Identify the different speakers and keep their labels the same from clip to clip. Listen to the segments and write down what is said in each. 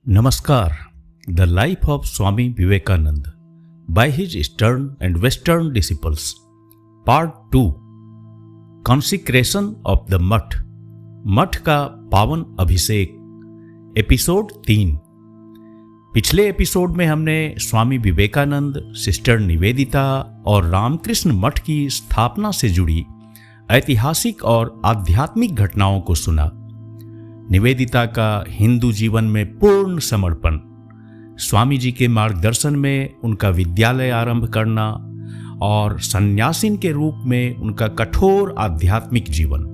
Speaker 1: Namaskar. The Life of Swami Vivekananda by his Eastern and Western Disciples. Part 2. Consecration of the मठ. मठ का पावन अभिषेक. Episode 3. पिछले episode में हमने स्वामी विवेकानंद, सिस्टर निवेदिता और रामकृष्ण मठ की स्थापना से जुड़ी ऐतिहासिक और आध्यात्मिक घटनाओं को सुना. निवेदिता का हिंदू जीवन में पूर्ण समर्पण, स्वामी जी के मार्गदर्शन में उनका विद्यालय आरंभ करना और सन्यासिन के रूप में उनका कठोर आध्यात्मिक जीवन.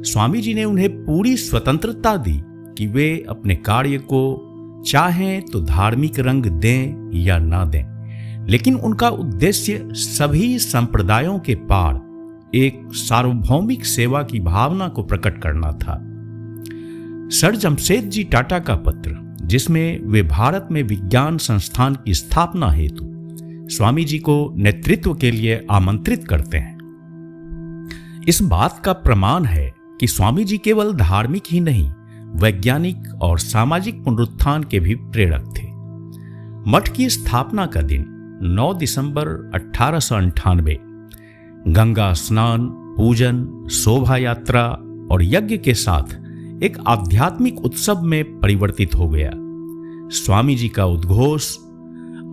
Speaker 1: स्वामी जी ने उन्हें पूरी स्वतंत्रता दी कि वे अपने कार्य को चाहें तो धार्मिक रंग दें या ना दें, लेकिन उनका उद्देश्य सभी संप्रदायों के पार एक सार्वभौमिक सेवा की भावना को प्रकट करना था. सर जमशेदजी टाटा का पत्र, जिसमें वे भारत में विज्ञान संस्थान की स्थापना हेतु स्वामी जी को नेतृत्व के लिए आमंत्रित करते हैं, इस बात का प्रमाण है कि स्वामी जी केवल धार्मिक ही नहीं, वैज्ञानिक और सामाजिक पुनरुत्थान के भी प्रेरक थे. मठ की स्थापना का दिन 9 दिसंबर 1898 गंगा स्नान, पूजन, शोभा यात्रा और यज्ञ के साथ एक आध्यात्मिक उत्सव में परिवर्तित हो गया. स्वामी जी का उद्घोष,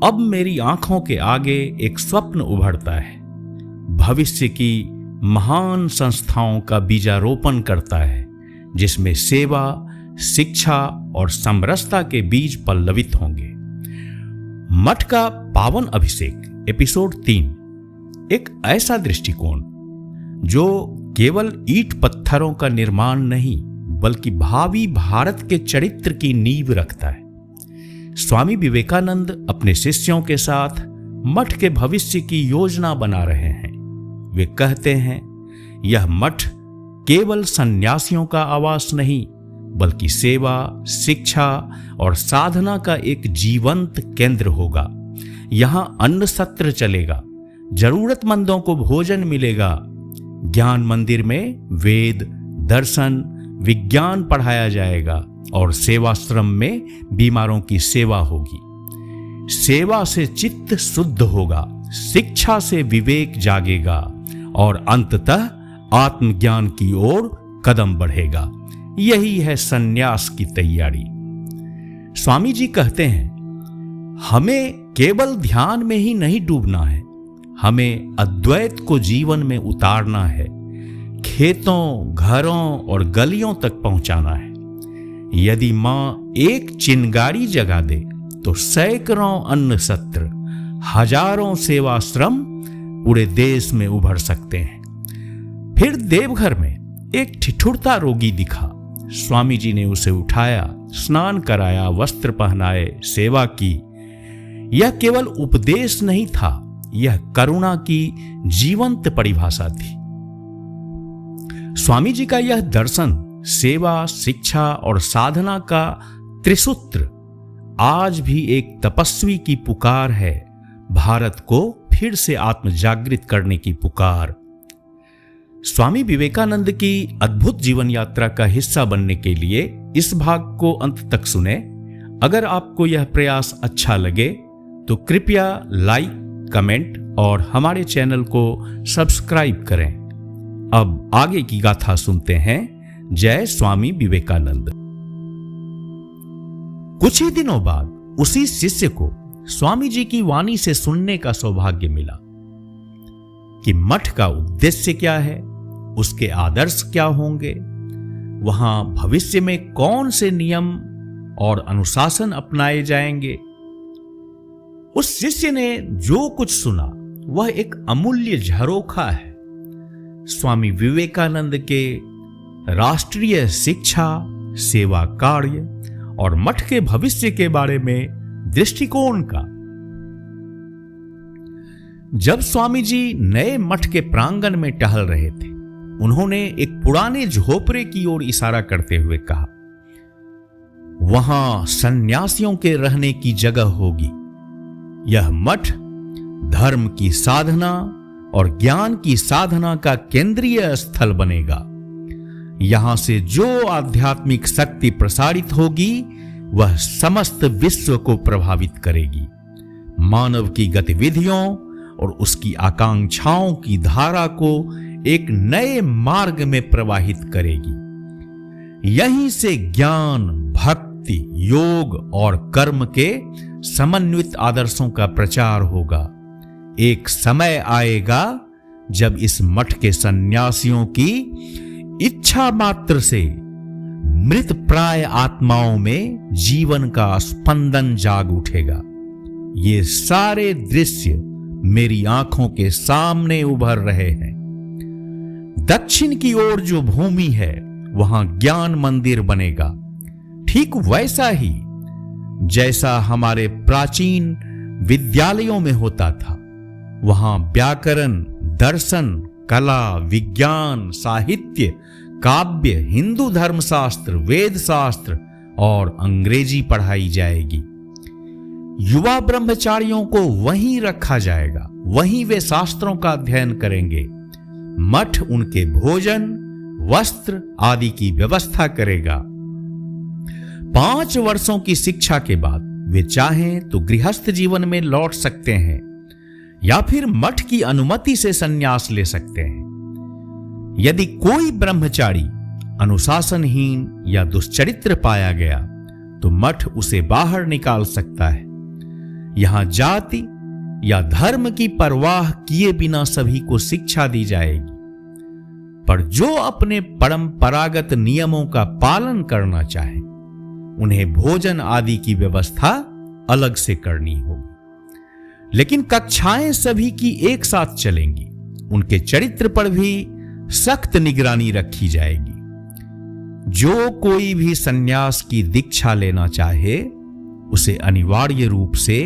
Speaker 1: अब मेरी आंखों के आगे एक स्वप्न उभरता है, भविष्य की महान संस्थाओं का बीजारोपण करता है, जिसमें सेवा, शिक्षा और समरसता के बीज पल्लवित होंगे. मठ का पावन अभिषेक एपिसोड 3. एक ऐसा दृष्टिकोण जो केवल ईंट पत्थरों का निर्माण नहीं बल्कि भावी भारत के चरित्र की नींव रखता है. स्वामी विवेकानंद अपने शिष्यों के साथ मठ के भविष्य की योजना बना रहे हैं. वे कहते हैं, यह मठ केवल सन्यासियों का आवास नहीं बल्कि सेवा, शिक्षा और साधना का एक जीवंत केंद्र होगा. यहाँ अन्न सत्र चलेगा, जरूरतमंदों को भोजन मिलेगा, ज्ञान मंदिर में वेद, दर्शन, विज्ञान पढ़ाया जाएगा और सेवाश्रम में बीमारों की सेवा होगी. सेवा से चित्त शुद्ध होगा, शिक्षा से विवेक जागेगा और अंततः आत्मज्ञान की ओर कदम बढ़ेगा. यही है सन्यास की तैयारी. स्वामी जी कहते हैं, हमें केवल ध्यान में ही नहीं डूबना है, हमें अद्वैत को जीवन में उतारना है, खेतों, घरों और गलियों तक पहुंचाना है. यदि मां एक चिंगारी जगा दे तो सैकड़ों अन्न सत्र, हजारों सेवाश्रम पूरे देश में उभर सकते हैं. फिर देवघर में एक ठिठुरता रोगी दिखा. स्वामी जी ने उसे उठाया, स्नान कराया, वस्त्र पहनाए, सेवा की. यह केवल उपदेश नहीं था, यह करुणा की जीवंत परिभाषा थी. स्वामी जी का यह दर्शन, सेवा, शिक्षा और साधना का त्रिसूत्र आज भी एक तपस्वी की पुकार है, भारत को फिर से आत्मजागृत करने की पुकार. स्वामी विवेकानंद की अद्भुत जीवन यात्रा का हिस्सा बनने के लिए इस भाग को अंत तक सुने. अगर आपको यह प्रयास अच्छा लगे तो कृपया लाइक, कमेंट और हमारे चैनल को सब्सक्राइब करें. अब आगे की गाथा सुनते हैं. जय स्वामी विवेकानंद. कुछ ही दिनों बाद उसी शिष्य को स्वामी जी की वाणी से सुनने का सौभाग्य मिला कि मठ का उद्देश्य क्या है, उसके आदर्श क्या होंगे, वहां भविष्य में कौन से नियम और अनुशासन अपनाए जाएंगे. उस शिष्य ने जो कुछ सुना वह एक अमूल्य झरोखा है. स्वामी विवेकानंद के राष्ट्रीय शिक्षा, सेवा कार्य और मठ के भविष्य के बारे में दृष्टिकोण का. जब स्वामी जी नए मठ के प्रांगण में टहल रहे थे, उन्होंने एक पुराने झोपड़े की ओर इशारा करते हुए कहा, वहां सन्यासियों के रहने की जगह होगी. यह मठ धर्म की साधना और ज्ञान की साधना का केंद्रीय स्थल बनेगा. यहां से जो आध्यात्मिक शक्ति प्रसारित होगी वह समस्त विश्व को प्रभावित करेगी, मानव की गतिविधियों और उसकी आकांक्षाओं की धारा को एक नए मार्ग में प्रवाहित करेगी। यहीं से ज्ञान, भक्ति, योग और कर्म के समन्वित आदर्शों का प्रचार होगा। एक समय आएगा जब इस मठ के सन्यासियों की इच्छा मात्र से मृत प्राय आत्माओं में जीवन का स्पंदन जाग उठेगा। ये सारे दृश्य मेरी आंखों के सामने उभर रहे हैं। दक्षिण की ओर जो भूमि है वहां ज्ञान मंदिर बनेगा, ठीक वैसा ही जैसा हमारे प्राचीन विद्यालयों में होता था। वहां व्याकरण, दर्शन, कला, विज्ञान, साहित्य, काव्य, हिंदू धर्मशास्त्र, वेद शास्त्र और अंग्रेजी पढ़ाई जाएगी। युवा ब्रह्मचारियों को वहीं रखा जाएगा, वहीं वे शास्त्रों का अध्ययन करेंगे। मठ उनके भोजन, वस्त्र आदि की व्यवस्था करेगा। 5 वर्षों की शिक्षा के बाद वे चाहें तो गृहस्थ जीवन में लौट सकते हैं या फिर मठ की अनुमति से संन्यास ले सकते हैं। यदि कोई ब्रह्मचारी अनुशासनहीन या दुश्चरित्र पाया गया तो मठ उसे बाहर निकाल सकता है। यहां जाति या धर्म की परवाह किए बिना सभी को शिक्षा दी जाएगी, पर जो अपने परंपरागत नियमों का पालन करना चाहे उन्हें भोजन आदि की व्यवस्था अलग से करनी होगी। लेकिन कक्षाएं सभी की एक साथ चलेंगी। उनके चरित्र पर भी सख्त निगरानी रखी जाएगी। जो कोई भी सन्यास की दीक्षा लेना चाहे उसे अनिवार्य रूप से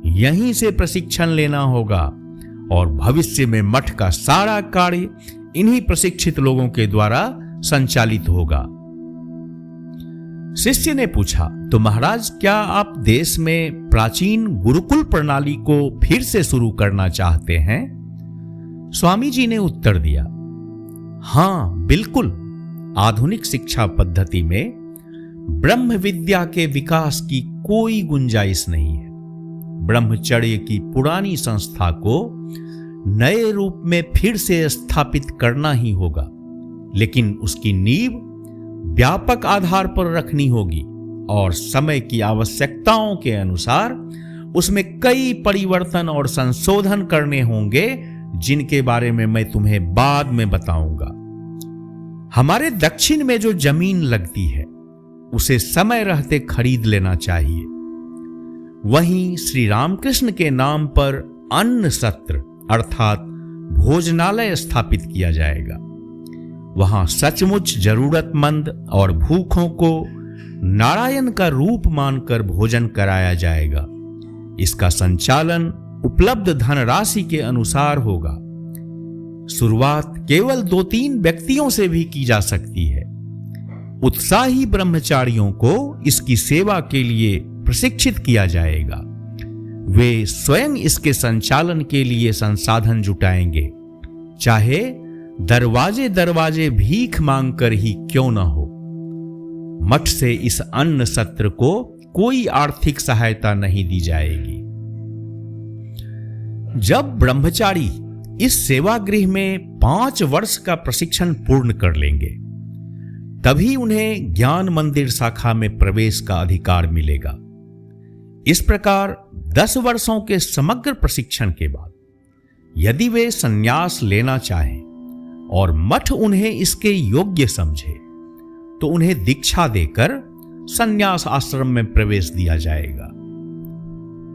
Speaker 1: यहीं से प्रशिक्षण लेना होगा और भविष्य में मठ का सारा कार्य इन्हीं प्रशिक्षित लोगों के द्वारा संचालित होगा। शिष्य ने पूछा, तो महाराज क्या आप देश में प्राचीन गुरुकुल प्रणाली को फिर से शुरू करना चाहते हैं? स्वामी जी ने उत्तर दिया, हां बिल्कुल। आधुनिक शिक्षा पद्धति में ब्रह्म विद्या के विकास की कोई गुंजाइश नहीं है। ब्रह्मचर्य की पुरानी संस्था को नए रूप में फिर से स्थापित करना ही होगा, लेकिन उसकी नींव व्यापक आधार पर रखनी होगी और समय की आवश्यकताओं के अनुसार उसमें कई परिवर्तन और संशोधन करने होंगे, जिनके बारे में मैं तुम्हें बाद में बताऊंगा। हमारे दक्षिण में जो जमीन लगती है उसे समय रहते खरीद लेना चाहिए। वहीं श्री रामकृष्ण के नाम पर अन्न सत्र अर्थात भोजनालय स्थापित किया जाएगा। वहां सचमुच जरूरतमंद और भूखों को नारायण का रूप मानकर भोजन कराया जाएगा। इसका संचालन उपलब्ध धनराशि के अनुसार होगा। शुरुआत केवल 2-3 व्यक्तियों से भी की जा सकती है। उत्साही ब्रह्मचारियों को इसकी सेवा के लिए प्रशिक्षित किया जाएगा। वे स्वयं इसके संचालन के लिए संसाधन जुटाएंगे, चाहे दरवाजे दरवाजे भीख मांगकर ही क्यों न हो। मठ से इस अन्न सत्र को कोई आर्थिक सहायता नहीं दी जाएगी। जब ब्रह्मचारी इस सेवागृह में 5 वर्ष का प्रशिक्षण पूर्ण कर लेंगे, तभी उन्हें ज्ञान मंदिर शाखा में प्रवेश का अधिकार मिलेगा। इस प्रकार 10 वर्षों के समग्र प्रशिक्षण के बाद यदि वे संन्यास लेना चाहें और मठ उन्हें इसके योग्य समझे, तो उन्हें दीक्षा देकर संन्यास आश्रम में प्रवेश दिया जाएगा।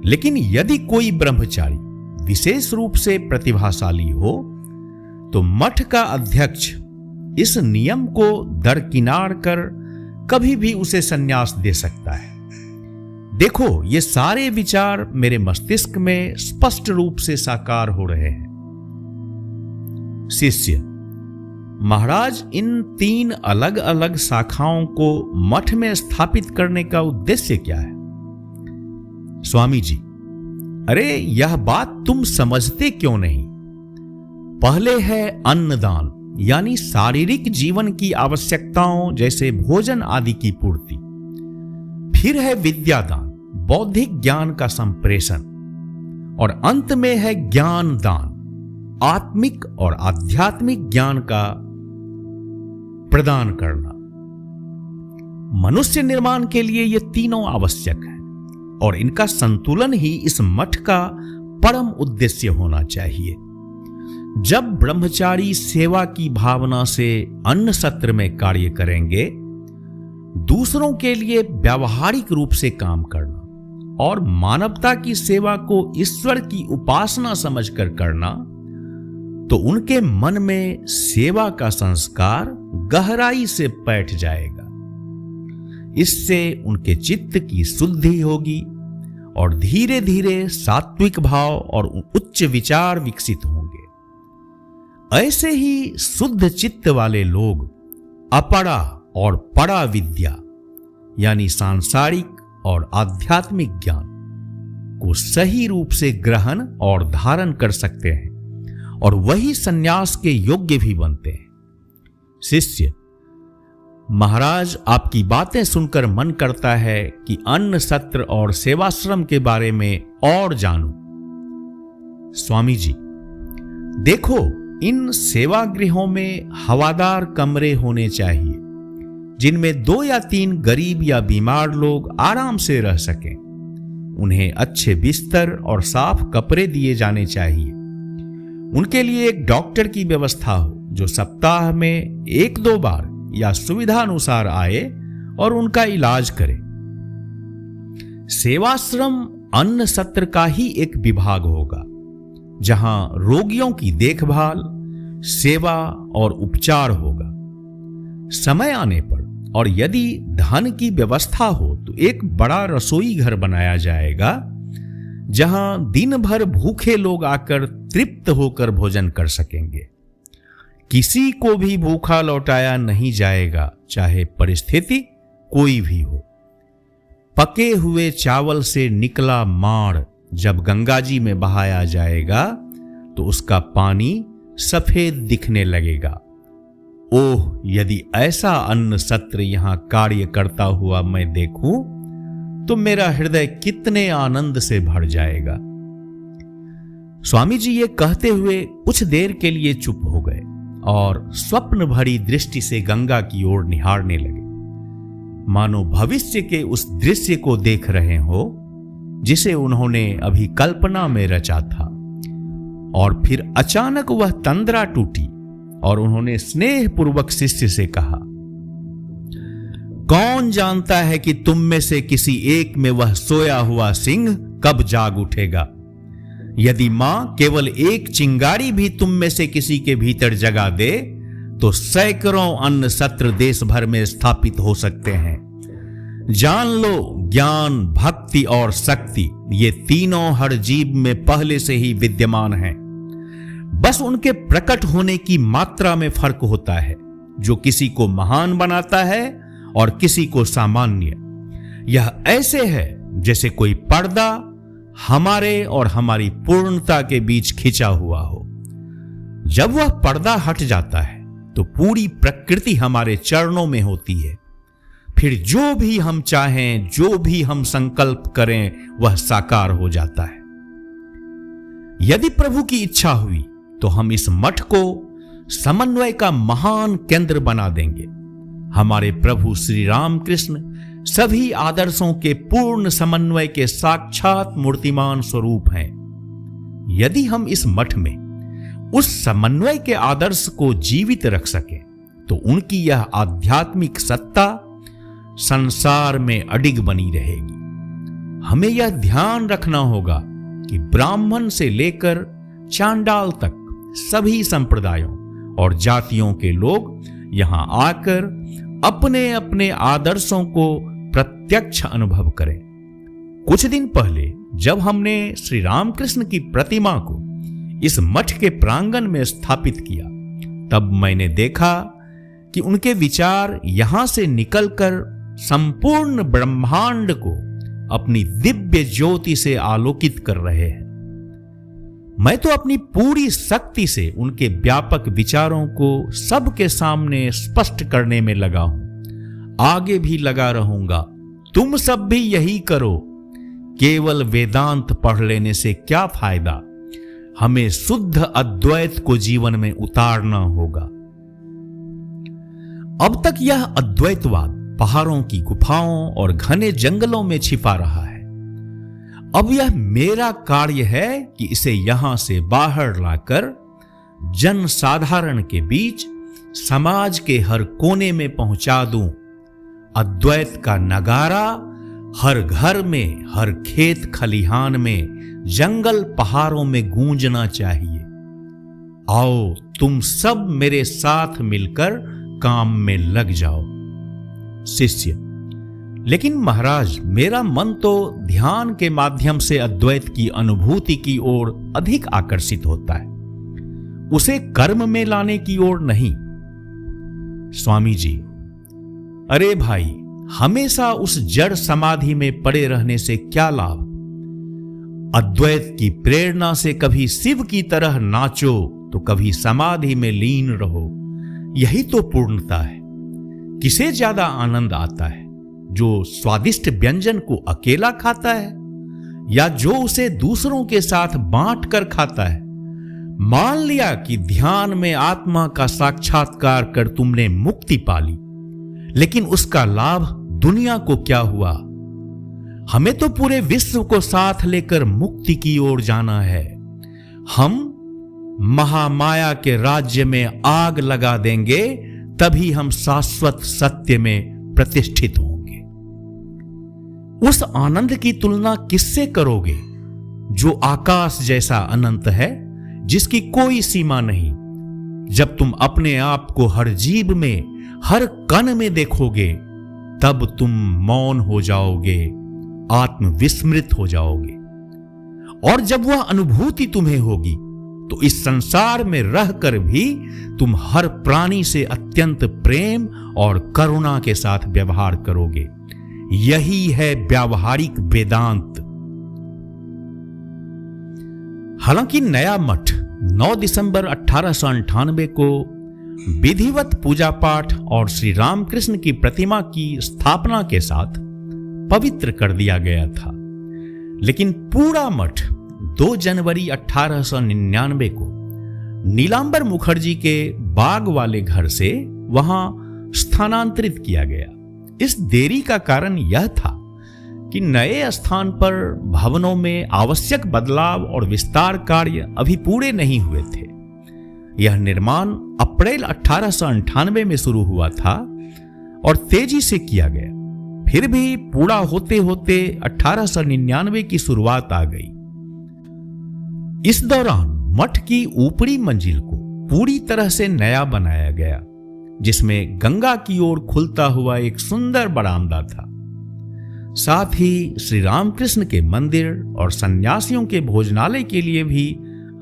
Speaker 1: लेकिन यदि कोई ब्रह्मचारी विशेष रूप से प्रतिभाशाली हो, तो मठ का अध्यक्ष इस नियम को दरकिनार कर कभी भी उसे संन्यास दे सकता है। देखो, ये सारे विचार मेरे मस्तिष्क में स्पष्ट रूप से साकार हो रहे हैं। शिष्य, महाराज, इन 3 अलग अलग शाखाओं को मठ में स्थापित करने का उद्देश्य क्या है? स्वामी जी, अरे यह बात तुम समझते क्यों नहीं? पहले है अन्नदान, यानी शारीरिक जीवन की आवश्यकताओं जैसे भोजन आदि की पूर्ति। फिर है विद्यादान, बौद्धिक ज्ञान का संप्रेषण, और अंत में है ज्ञान दान, आत्मिक और आध्यात्मिक ज्ञान का प्रदान करना। मनुष्य निर्माण के लिए ये तीनों आवश्यक है और इनका संतुलन ही इस मठ का परम उद्देश्य होना चाहिए। जब ब्रह्मचारी सेवा की भावना से अन्न सत्र में कार्य करेंगे, दूसरों के लिए व्यावहारिक रूप से काम करना और मानवता की सेवा को ईश्वर की उपासना समझकर करना, तो उनके मन में सेवा का संस्कार गहराई से बैठ जाएगा। इससे उनके चित्त की शुद्धि होगी और धीरे धीरे सात्विक भाव और उच्च विचार विकसित होंगे। ऐसे ही शुद्ध चित्त वाले लोग अपरा और परा विद्या यानी सांसारिक और आध्यात्मिक ज्ञान को सही रूप से ग्रहण और धारण कर सकते हैं और वही संन्यास के योग्य भी बनते हैं। शिष्य: महाराज, आपकी बातें सुनकर मन करता है कि अन्न सत्र और सेवाश्रम के बारे में और जानूं। स्वामी जी: देखो, इन सेवागृहों में हवादार कमरे होने चाहिए जिनमें 2 या 3 गरीब या बीमार लोग आराम से रह सकें। उन्हें अच्छे बिस्तर और साफ कपड़े दिए जाने चाहिए। उनके लिए एक डॉक्टर की व्यवस्था हो जो सप्ताह में 1-2 बार या सुविधा अनुसार आए और उनका इलाज करे। सेवाश्रम अन्न सत्र का ही एक विभाग होगा जहां रोगियों की देखभाल, सेवा और उपचार होगा। समय आने पर और यदि धन की व्यवस्था हो तो एक बड़ा रसोई घर बनाया जाएगा जहां दिन भर भूखे लोग आकर तृप्त होकर भोजन कर सकेंगे। किसी को भी भूखा लौटाया नहीं जाएगा, चाहे परिस्थिति कोई भी हो। पके हुए चावल से निकला माड़ जब गंगा जी में बहाया जाएगा तो उसका पानी सफेद दिखने लगेगा। ओह, यदि ऐसा अन्न सत्र यहां कार्य करता हुआ मैं देखूं तो मेरा हृदय कितने आनंद से भर जाएगा। स्वामी जी ये कहते हुए कुछ देर के लिए चुप हो गए और स्वप्न भरी दृष्टि से गंगा की ओर निहारने लगे, मानो भविष्य के उस दृश्य को देख रहे हो जिसे उन्होंने अभी कल्पना में रचा था। और फिर अचानक वह तंद्रा टूटी और उन्होंने स्नेहपूर्वक शिष्य से कहा, कौन जानता है कि तुम में से किसी एक में वह सोया हुआ सिंह कब जाग उठेगा। यदि मां केवल एक चिंगारी भी तुम में से किसी के भीतर जगा दे तो सैकड़ों अन्न सत्र देश भर में स्थापित हो सकते हैं। जान लो, ज्ञान, भक्ति और शक्ति ये तीनों हर जीव में पहले से ही विद्यमान हैं। बस उनके प्रकट होने की मात्रा में फर्क होता है, जो किसी को महान बनाता है और किसी को सामान्य। यह ऐसे है जैसे कोई पर्दा हमारे और हमारी पूर्णता के बीच खिंचा हुआ हो। जब वह पर्दा हट जाता है तो पूरी प्रकृति हमारे चरणों में होती है। फिर जो भी हम चाहें, जो भी हम संकल्प करें, वह साकार हो जाता है। यदि प्रभु की इच्छा हुई तो हम इस मठ को समन्वय का महान केंद्र बना देंगे। हमारे प्रभु श्री रामकृष्ण सभी आदर्शों के पूर्ण समन्वय के साक्षात मूर्तिमान स्वरूप हैं। यदि हम इस मठ में उस समन्वय के आदर्श को जीवित रख सकें तो उनकी यह आध्यात्मिक सत्ता संसार में अडिग बनी रहेगी। हमें यह ध्यान रखना होगा कि ब्राह्मण से लेकर चांडाल तक सभी संप्रदायों और जातियों के लोग यहां आकर अपने अपने आदर्शों को प्रत्यक्ष अनुभव करें। कुछ दिन पहले जब हमने श्री रामकृष्ण की प्रतिमा को इस मठ के प्रांगण में स्थापित किया, तब मैंने देखा कि उनके विचार यहां से निकलकर संपूर्ण ब्रह्मांड को अपनी दिव्य ज्योति से आलोकित कर रहे हैं। मैं तो अपनी पूरी शक्ति से उनके व्यापक विचारों को सबके सामने स्पष्ट करने में लगा हूं, आगे भी लगा रहूंगा, तुम सब भी यही करो। केवल वेदांत पढ़ लेने से क्या फायदा, हमें शुद्ध अद्वैत को जीवन में उतारना होगा। अब तक यह अद्वैतवाद पहाड़ों की गुफाओं और घने जंगलों में छिपा रहा है। अब यह मेरा कार्य है कि इसे यहां से बाहर लाकर जन साधारण के बीच समाज के हर कोने में पहुंचा दूं। अद्वैत का नगारा हर घर में, हर खेत खलिहान में, जंगल पहाड़ों में गूंजना चाहिए। आओ तुम सब मेरे साथ मिलकर काम में लग जाओ। शिष्य: लेकिन महाराज, मेरा मन तो ध्यान के माध्यम से अद्वैत की अनुभूति की ओर अधिक आकर्षित होता है, उसे कर्म में लाने की ओर नहीं। स्वामी जी: अरे भाई, हमेशा उस जड़ समाधि में पड़े रहने से क्या लाभ। अद्वैत की प्रेरणा से कभी शिव की तरह नाचो तो कभी समाधि में लीन रहो। यही तो पूर्णता है। किसे ज्यादा आनंद आता है, जो स्वादिष्ट व्यंजन को अकेला खाता है या जो उसे दूसरों के साथ बांट कर खाता है। मान लिया कि ध्यान में आत्मा का साक्षात्कार कर तुमने मुक्ति पाली, लेकिन उसका लाभ दुनिया को क्या हुआ। हमें तो पूरे विश्व को साथ लेकर मुक्ति की ओर जाना है। हम महामाया के राज्य में आग लगा देंगे, तभी हम शाश्वत सत्य में प्रतिष्ठित होंगे। उस आनंद की तुलना किससे करोगे जो आकाश जैसा अनंत है, जिसकी कोई सीमा नहीं। जब तुम अपने आप को हर जीव में, हर कण में देखोगे, तब तुम मौन हो जाओगे, आत्मविस्मृत हो जाओगे। और जब वह अनुभूति तुम्हें होगी तो इस संसार में रहकर भी तुम हर प्राणी से अत्यंत प्रेम और करुणा के साथ व्यवहार करोगे। यही है व्यावहारिक वेदांत। हालांकि नया मठ 9 दिसंबर 1898 को विधिवत पूजा पाठ और श्री रामकृष्ण की प्रतिमा की स्थापना के साथ पवित्र कर दिया गया था, लेकिन पूरा मठ 2 जनवरी 1899 को नीलांबर मुखर्जी के बाग वाले घर से वहां स्थानांतरित किया गया। इस देरी का कारण यह था कि नए स्थान पर भवनों में आवश्यक बदलाव और विस्तार कार्य अभी पूरे नहीं हुए थे। यह निर्माण अप्रैल 1898 में शुरू हुआ था और तेजी से किया गया। फिर भी पूरा होते होते 1899 की शुरुआत आ गई। इस दौरान मठ की ऊपरी मंजिल को पूरी तरह से नया बनाया गया, जिसमें गंगा की ओर खुलता हुआ एक सुंदर बरामदा था। साथ ही श्री रामकृष्ण के मंदिर और सन्यासियों के भोजनालय के लिए भी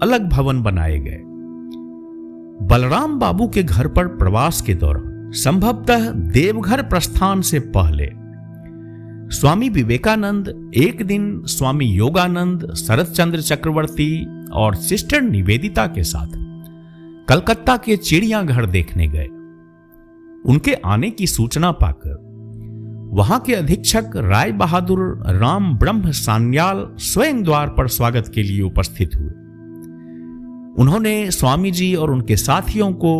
Speaker 1: अलग भवन बनाए गए। बलराम बाबू के घर पर प्रवास के दौरान, संभवतः देवघर प्रस्थान से पहले, स्वामी विवेकानंद एक दिन स्वामी योगानंद, शरद चंद्र चक्रवर्ती और सिस्टर निवेदिता के साथ कलकत्ता के चिड़ियाघर देखने गए। उनके आने की सूचना पाकर वहां के अधीक्षक राय बहादुर राम ब्रह्म सान्याल स्वयं द्वार पर स्वागत के लिए उपस्थित हुए। उन्होंने स्वामी जी और उनके साथियों को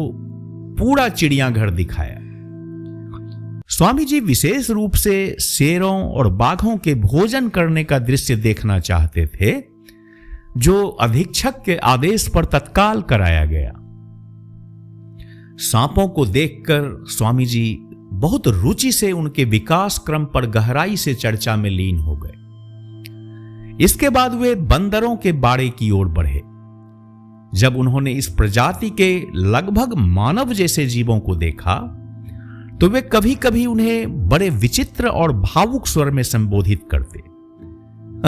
Speaker 1: पूरा चिड़ियाघर दिखाया। स्वामी जी विशेष रूप से शेरों और बाघों के भोजन करने का दृश्य देखना चाहते थे, जो अधीक्षक के आदेश पर तत्काल कराया गया। सांपों को देखकर स्वामी जी बहुत रुचि से उनके विकास क्रम पर गहराई से चर्चा में लीन हो गए। इसके बाद वे बंदरों के बाड़े की ओर बढ़े। जब उन्होंने इस प्रजाति के लगभग मानव जैसे जीवों को देखा, तो वे कभी कभी उन्हें बड़े विचित्र और भावुक स्वर में संबोधित करते।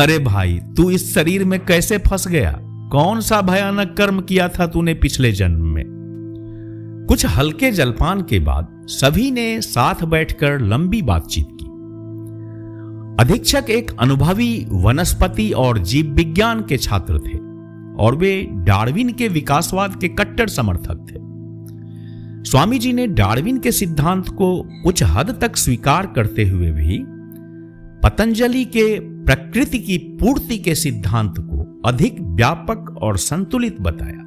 Speaker 1: अरे भाई, तू इस शरीर में कैसे फंस गया? कौन सा भयानक कर्म किया था तूने पिछले जन्म में? कुछ हल्के जलपान के बाद सभी ने साथ बैठकर लंबी बातचीत की। अधीक्षक एक अनुभवी वनस्पति और जीव विज्ञान के छात्र थे और वे डार्विन के विकासवाद के कट्टर समर्थक थे। स्वामी जी ने डार्विन के सिद्धांत को कुछ हद तक स्वीकार करते हुए भी पतंजलि के प्रकृति की पूर्ति के सिद्धांत को अधिक व्यापक और संतुलित बताया।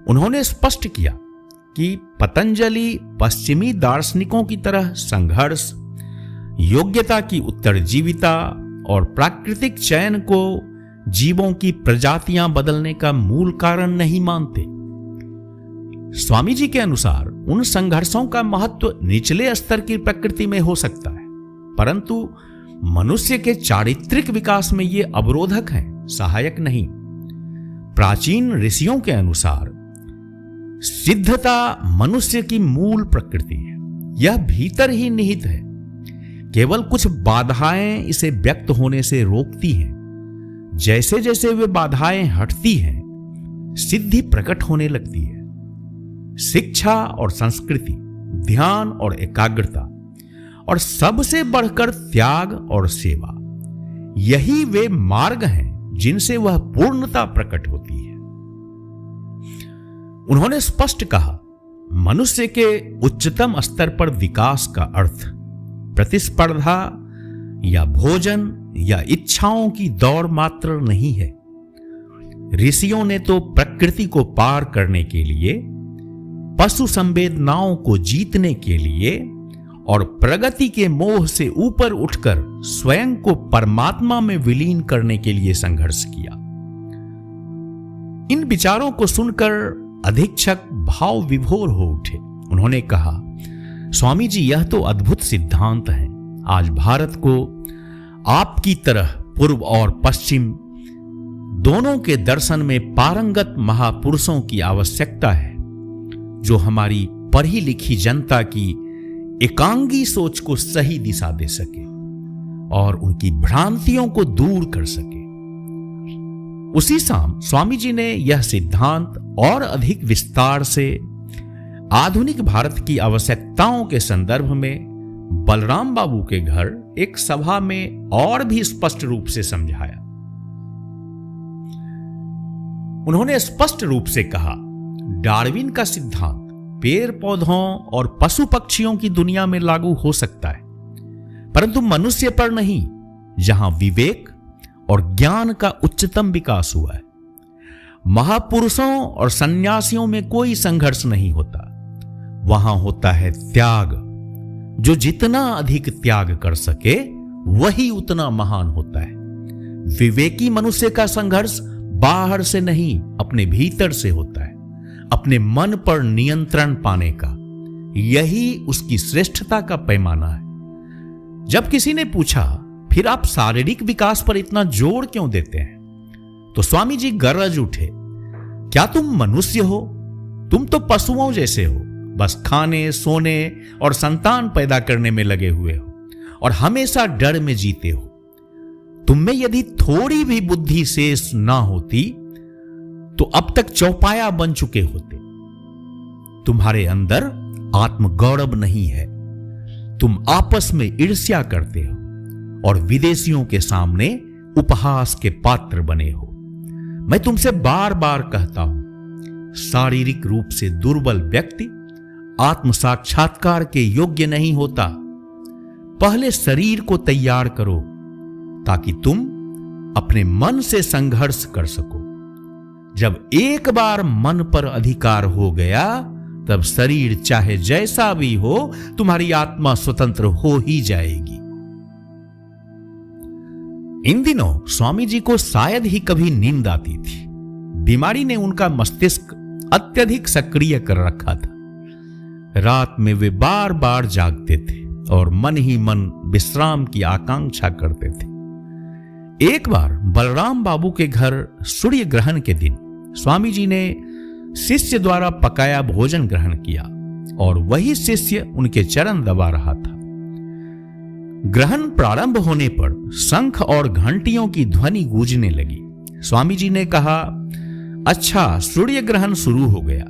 Speaker 1: उन्होंने स्पष्ट किया कि पतंजलि पश्चिमी दार्शनिकों की तरह संघर्ष, योग्यता की उत्तरजीविता और प्राकृतिक चयन को जीवों की प्रजातियां बदलने का मूल कारण नहीं मानते। स्वामी जी के अनुसार उन संघर्षों का महत्व निचले स्तर की प्रकृति में हो सकता है, परंतु मनुष्य के चारित्रिक विकास में ये अवरोधक हैं, सहायक नहीं। प्राचीन ऋषियों के अनुसार सिद्धता मनुष्य की मूल प्रकृति है, यह भीतर ही निहित है। केवल कुछ बाधाएं इसे व्यक्त होने से रोकती हैं। जैसे जैसे वे बाधाएं हटती हैं, सिद्धि प्रकट होने लगती है। शिक्षा और संस्कृति, ध्यान और एकाग्रता, और सबसे बढ़कर त्याग और सेवा, यही वे मार्ग हैं जिनसे वह पूर्णता प्रकट होती है। उन्होंने स्पष्ट कहा, मनुष्य के उच्चतम स्तर पर विकास का अर्थ प्रतिस्पर्धा या भोजन या इच्छाओं की दौड़ मात्र नहीं है। ऋषियों ने तो प्रकृति को पार करने के लिए, पशु संवेदनाओं को जीतने के लिए और प्रगति के मोह से ऊपर उठकर स्वयं को परमात्मा में विलीन करने के लिए संघर्ष किया। इन विचारों को सुनकर अधीक्षक भाव विभोर हो उठे। उन्होंने कहा, स्वामी जी, यह तो अद्भुत सिद्धांत है। आज भारत को आपकी तरह पूर्व और पश्चिम दोनों के दर्शन में पारंगत महापुरुषों की आवश्यकता है, जो हमारी पढ़ी लिखी जनता की एकांगी सोच को सही दिशा दे सके और उनकी भ्रांतियों को दूर कर सके। उसी शाम स्वामी जी ने यह सिद्धांत और अधिक विस्तार से आधुनिक भारत की आवश्यकताओं के संदर्भ में बलराम बाबू के घर एक सभा में और भी स्पष्ट रूप से समझाया। उन्होंने स्पष्ट रूप से कहा, डार्विन का सिद्धांत पेड़ पौधों और पशु पक्षियों की दुनिया में लागू हो सकता है, परंतु मनुष्य पर नहीं, जहां विवेक और ज्ञान का उच्चतम विकास हुआ है। महापुरुषों और सन्यासियों में कोई संघर्ष नहीं होता, वहां होता है त्याग। जो जितना अधिक त्याग कर सके वही उतना महान होता है। विवेकी मनुष्य का संघर्ष बाहर से नहीं, अपने भीतर से होता है, अपने मन पर नियंत्रण पाने का। यही उसकी श्रेष्ठता का पैमाना है। जब किसी ने पूछा, फिर आप शारीरिक विकास पर इतना जोर क्यों देते हैं, तो स्वामी जी गरज उठे, क्या तुम मनुष्य हो? तुम तो पशुओं जैसे हो, बस खाने, सोने और संतान पैदा करने में लगे हुए हो और हमेशा डर में जीते हो। तुम में यदि थोड़ी भी बुद्धि शेष ना होती तो अब तक चौपाया बन चुके होते। तुम्हारे अंदर आत्मगौरव नहीं है। तुम आपस में ईर्ष्या करते हो और विदेशियों के सामने उपहास के पात्र बने हो। मैं तुमसे बार बार कहता हूं, शारीरिक रूप से दुर्बल व्यक्ति आत्म साक्षात्कार के योग्य नहीं होता। पहले शरीर को तैयार करो ताकि तुम अपने मन से संघर्ष कर सको। जब एक बार मन पर अधिकार हो गया, तब शरीर चाहे जैसा भी हो, तुम्हारी आत्मा स्वतंत्र हो ही जाएगी। इन दिनों स्वामी जी को शायद ही कभी नींद आती थी। बीमारी ने उनका मस्तिष्क अत्यधिक सक्रिय कर रखा था। रात में वे बार बार जागते थे और मन ही मन विश्राम की आकांक्षा करते थे। एक बार बलराम बाबू के घर सूर्य ग्रहण के दिन स्वामी जी ने शिष्य द्वारा पकाया भोजन ग्रहण किया और वही शिष्य उनके चरण दबा रहा था। ग्रहण प्रारंभ होने पर शंख और घंटियों की ध्वनि गूंजने लगी। स्वामी जी ने कहा, अच्छा, सूर्य ग्रहण शुरू हो गया,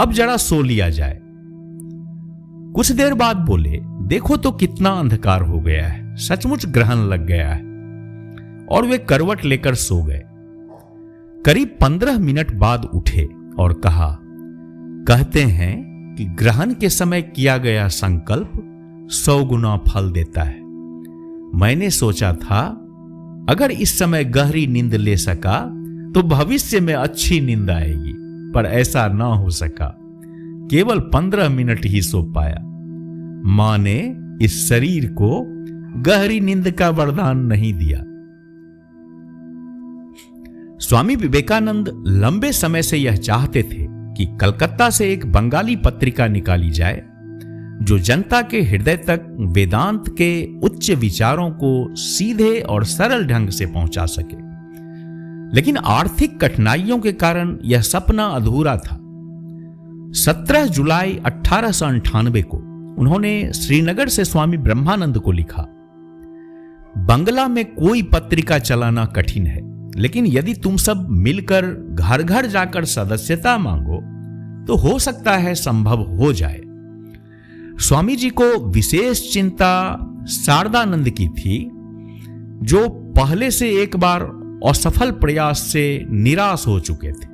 Speaker 1: अब जरा सो लिया जाए। कुछ देर बाद बोले, देखो तो कितना अंधकार हो गया है, सचमुच ग्रहण लग गया है। और वे करवट लेकर सो गए। करीब 15 मिनट बाद उठे और कहा, कहते हैं कि ग्रहण के समय किया गया संकल्प 100 गुना फल देता है। मैंने सोचा था अगर इस समय गहरी नींद ले सका तो भविष्य में अच्छी नींद आएगी, पर ऐसा ना हो सका। केवल 15 मिनट ही सो पाया। मां ने इस शरीर को गहरी नींद का वरदान नहीं दिया। स्वामी विवेकानंद लंबे समय से यह चाहते थे कि कलकत्ता से एक बंगाली पत्रिका निकाली जाए जो जनता के हृदय तक वेदांत के उच्च विचारों को सीधे और सरल ढंग से पहुंचा सके, लेकिन आर्थिक कठिनाइयों के कारण यह सपना अधूरा था। 17 जुलाई 1898 को उन्होंने श्रीनगर से स्वामी ब्रह्मानंद को लिखा, बंगला में कोई पत्रिका चलाना कठिन है, लेकिन यदि तुम सब मिलकर घर घर जाकर सदस्यता मांगो तो हो सकता है संभव हो जाए। स्वामी जी को विशेष चिंता शारदानंद की थी, जो पहले से एक बार असफल प्रयास से निराश हो चुके थे।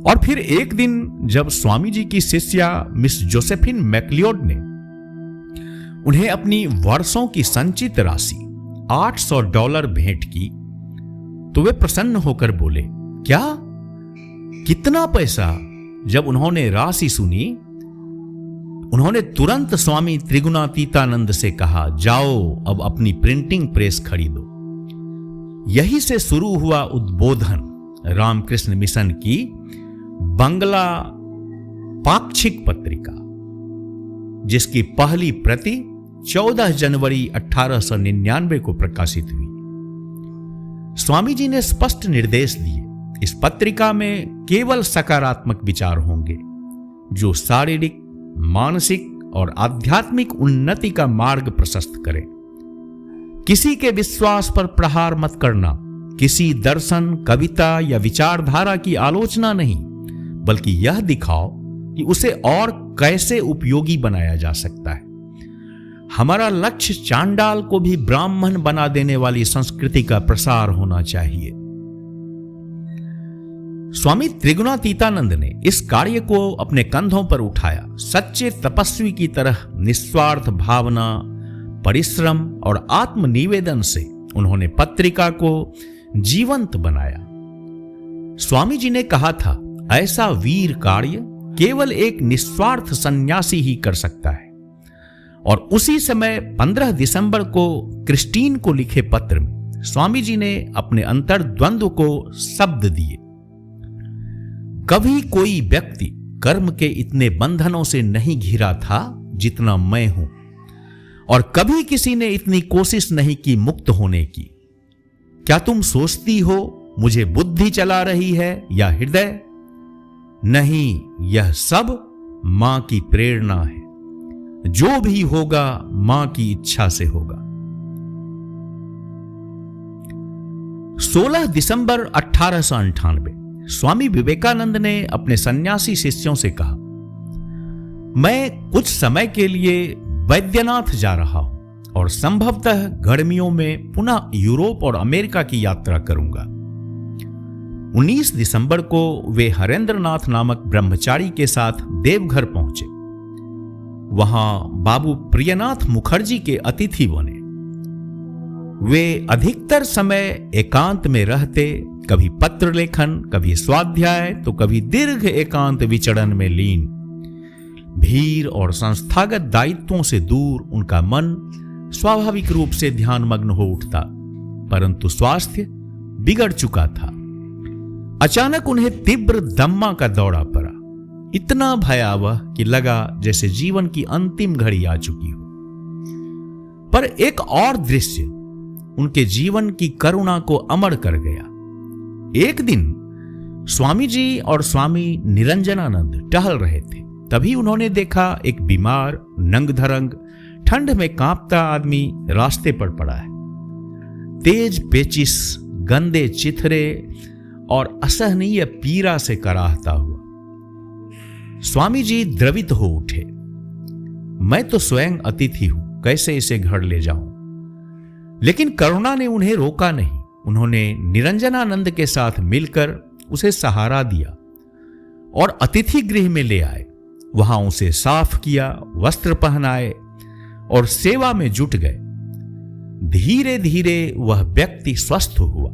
Speaker 1: और फिर एक दिन जब स्वामी जी की शिष्या मिस जोसेफिन मैक्लियोड ने उन्हें अपनी वर्षों की संचित राशि $800 भेंट की तो वे प्रसन्न होकर बोले, क्या? कितना पैसा? जब उन्होंने राशि सुनी, उन्होंने तुरंत स्वामी त्रिगुणातीतानंद से कहा, जाओ अब अपनी प्रिंटिंग प्रेस खरीदो। यही से शुरू हुआ उद्बोधन रामकृष्ण मिशन की बंगला पाक्षिक पत्रिका, जिसकी पहली प्रति 14 जनवरी 1899 को प्रकाशित हुई। स्वामी जी ने स्पष्ट निर्देश दिए, इस पत्रिका में केवल सकारात्मक विचार होंगे जो शारीरिक, मानसिक और आध्यात्मिक उन्नति का मार्ग प्रशस्त करें। किसी के विश्वास पर प्रहार मत करना, किसी दर्शन, कविता या विचारधारा की आलोचना नहीं, बल्कि यह दिखाओ कि उसे और कैसे उपयोगी बनाया जा सकता है। हमारा लक्ष्य चांडाल को भी ब्राह्मण बना देने वाली संस्कृति का प्रसार होना चाहिए। स्वामी त्रिगुणातीतानंद ने इस कार्य को अपने कंधों पर उठाया। सच्चे तपस्वी की तरह निस्वार्थ भावना, परिश्रम और आत्मनिवेदन से उन्होंने पत्रिका को जीवंत बनाया। स्वामी जी ने कहा था, ऐसा वीर कार्य केवल एक निस्वार्थ सन्यासी ही कर सकता है। और उसी समय 15 दिसंबर को क्रिस्टीन को लिखे पत्र में स्वामी जी ने अपने अंतर्द्वंद्व को शब्द दिए। कभी कोई व्यक्ति कर्म के इतने बंधनों से नहीं घिरा था जितना मैं हूं, और कभी किसी ने इतनी कोशिश नहीं की मुक्त होने की। क्या तुम सोचती हो मुझे बुद्धि चला रही है या हृदय? नहीं, यह सब मां की प्रेरणा है। जो भी होगा मां की इच्छा से होगा। 16 दिसंबर 1898 स्वामी विवेकानंद ने अपने सन्यासी शिष्यों से कहा, मैं कुछ समय के लिए बैद्यनाथ जा रहा हूं और संभवतः गर्मियों में पुनः यूरोप और अमेरिका की यात्रा करूंगा। 19 दिसंबर को वे हरेंद्रनाथ नामक ब्रह्मचारी के साथ देवघर पहुंचे। वहां बाबू प्रियनाथ मुखर्जी के अतिथि बने। वे अधिकतर समय एकांत में रहते, कभी पत्र लेखन, कभी स्वाध्याय, तो कभी दीर्घ एकांत विचरण में लीन। भीड़ और संस्थागत दायित्वों से दूर उनका मन स्वाभाविक रूप से ध्यानमग्न हो उठता, परंतु स्वास्थ्य बिगड़ चुका था। अचानक उन्हें तीव्र दम्मा का दौरा पड़ा, इतना भयावह कि लगा जैसे जीवन की अंतिम घड़ी आ चुकी हो। पर एक और दृश्य उनके जीवन की करुणा को अमर कर गया। एक दिन स्वामी जी और स्वामी निरंजनानंद टहल रहे थे, तभी उन्होंने देखा एक बीमार, नंगधरंग, ठंड में कांपता आदमी रास्ते पर पड़ा है। तेज पेचिश, गंदे चिथरे और असहनीय पीड़ा से कराहता हुआ। स्वामी जी द्रवित हो उठे। मैं तो स्वयं अतिथि हूं, कैसे इसे घर ले जाऊं? लेकिन करुणा ने उन्हें रोका नहीं। उन्होंने निरंजनानंद के साथ मिलकर उसे सहारा दिया और अतिथि गृह में ले आए। वहां उसे साफ किया, वस्त्र पहनाए और सेवा में जुट गए। धीरे धीरे वह व्यक्ति स्वस्थ हुआ।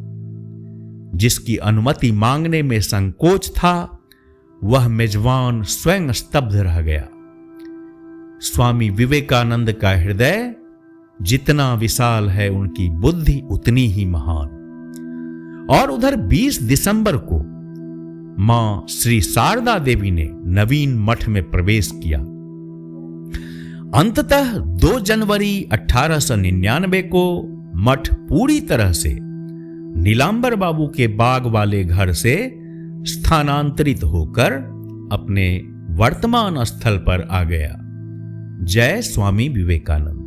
Speaker 1: जिसकी अनुमति मांगने में संकोच था, वह मेजबान स्वयं स्तब्ध रह गया। स्वामी विवेकानंद का हृदय जितना विशाल है, उनकी बुद्धि उतनी ही महान। और उधर 20 दिसंबर को मां श्री शारदा देवी ने नवीन मठ में प्रवेश किया। अंततः 2 जनवरी 1899 को मठ पूरी तरह से नीलांबर बाबू के बाग वाले घर से स्थानांतरित होकर अपने वर्तमान स्थल पर आ गया। जय स्वामी विवेकानंद।